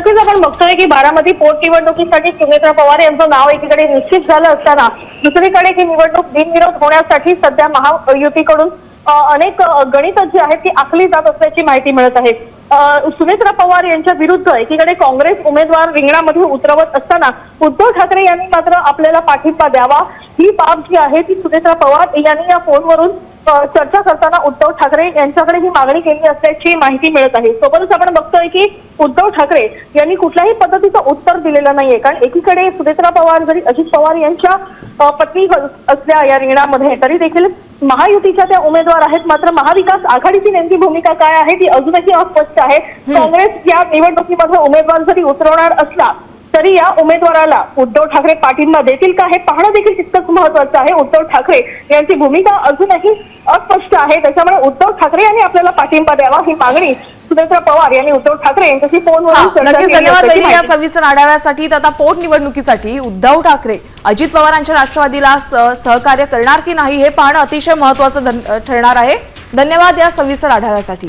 नक्कीच आपण बघतोय की बारामती पोटनिवडणुकीसाठी सुनेत्रा पवार यांचं नाव एकीकडे निश्चित झालं असताना दुसरीकडे ही निवडणूक बिनविरोध होण्यासाठी सध्या महायुतीकडून अनेक गणित जी आहेत ती आखली जात असल्याची माहिती मिळत आहे। सुनेत्रा पवार यांच्या विरुद्ध एकीकडे काँग्रेस उमेदवार रिंगणामध्ये उतरवत असताना उद्धव ठाकरे यांनी मात्र आपल्याला पाठिंबा द्यावा ही बाब जी आहे ती सुनेत्रा पवार यांनी या फोनवरून चर्चा करताना उद्धव ठाकरे यांच्याकडे ही मागणी केली असल्याची माहिती मिळत आहे। सोबतच आपण बघतोय की उद्धव ठाकरे यांनी कुठल्याही पद्धतीचं उत्तर दिलेलं नाहीये, कारण एकीकडे सुनेत्रा पवार जरी अजित पवार यांच्या पत्नी असल्या या रिंगणामध्ये तरी देखील महायुतीच्या त्या उमेदवार आहेत, मात्र महाविकास आघाडीची नेमकी भूमिका काय आहे ती अजूनही अस्पष्ट आहे। काँग्रेस या निवडणुकीमध्ये उमेदवार जरी उतरवणार असला तरी या उमेदवाराला उद्धव ठाकरे पाठिंबा देतील का हे पाहणं देखील तितकंच महत्त्वाचं आहे। उद्धव ठाकरे यांची भूमिका अजूनही अस्पष्ट आहे, त्याच्यामुळे उद्धव ठाकरे यांनी आपल्याला पाठिंबा द्यावा ही मागणी सुनेत्रा पवार यांनी उद्धव ठाकरे यांच्याशी फोनवरून चर्चा केली। धन्यवाद या सविस्तर आढाव्यासाठी। आता पोटनिवडणुकीसाठी उद्धव ठाकरे अजित पवारांच्या राष्ट्रवादीला सहकार्य करणार की नाही हे पाहणं अतिशय महत्त्वाचं ठरणार आहे। धन्यवाद या सविस्तर आढाव्यासाठी।